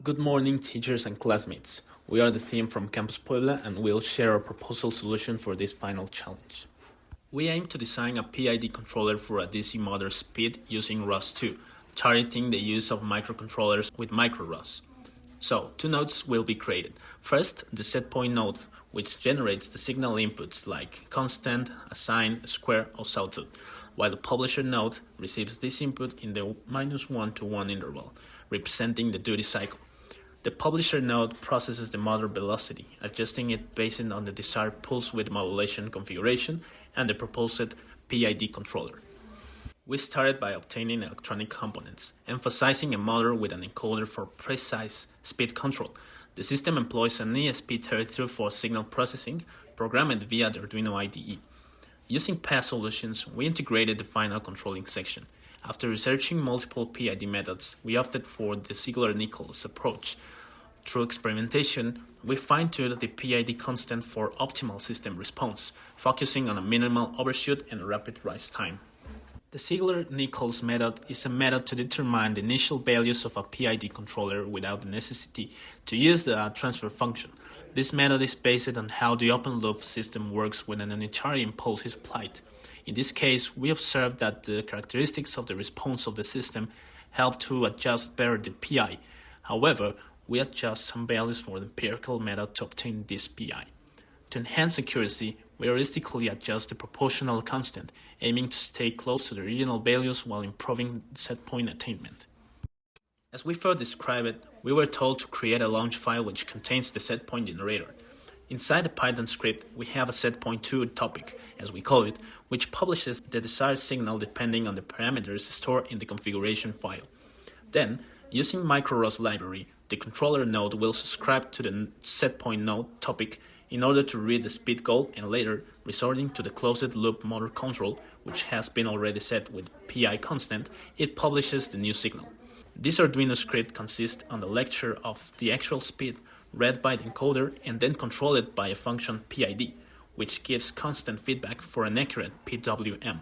Good morning, teachers and classmates. We are the team from Campus Puebla and we'll share a proposal solution for this final challenge. We aim to design a PID controller for a DC motor speed using ROS2, targeting the use of microcontrollers with micro ROS. So, two nodes will be created. First, the setpoint node, which generates the signal inputs like constant, assign, square, or sawtooth, while the publisher node receives this input in the -1 to 1 interval, representing the duty cycle. The publisher node processes the motor velocity, adjusting it based on the desired pulse width modulation configuration and the proposed PID controller. We started by obtaining electronic components, emphasizing a motor with an encoder for precise speed control. The system employs an ESP32 for signal processing, programmed via the Arduino IDE. Using past solutions, we integrated the final controlling section. After researching multiple PID methods, we opted for the Ziegler-Nichols approach. Through experimentation, we fine-tuned the PID constant for optimal system response, focusing on a minimal overshoot and a rapid rise time. The Ziegler-Nichols method is a method to determine the initial values of a PID controller without the necessity to use the transfer function. This method is based on how the open-loop system works when an unitary impulse is applied. In this case, we observed that the characteristics of the response of the system help to adjust better the PI. However, we adjust some values for the empirical method to obtain this PI. To enhance accuracy, we heuristically adjust the proportional constant, aiming to stay close to the original values while improving setpoint attainment. As we first described, we were told to create a launch file which contains the setpoint generator. Inside the Python script, we have a setpoint2 topic, as we call it, which publishes the desired signal depending on the parameters stored in the configuration file. Then, using MicroROS library, the controller node will subscribe to the setpoint node topic in order to read the speed goal and later, resorting to the closed loop motor control, which has been already set with PI constant, it publishes the new signal. This Arduino script consists on the lecture of the actual speed read by the encoder and then controlled by a function PID, which gives constant feedback for an accurate PWM.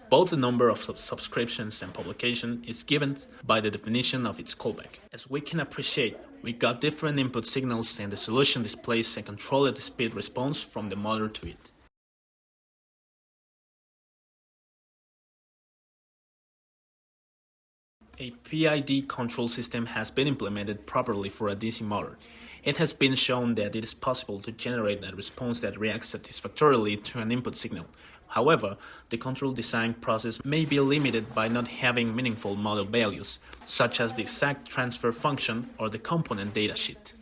Both the number of subscriptions and publication is given by the definition of its callback. As we can appreciate, we got different input signals and the solution displays a controlled speed response from the motor to it. A PID control system has been implemented properly for a DC motor. It has been shown that it is possible to generate a response that reacts satisfactorily to an input signal. However, the control design process may be limited by not having meaningful model values, such as the exact transfer function or the component datasheet.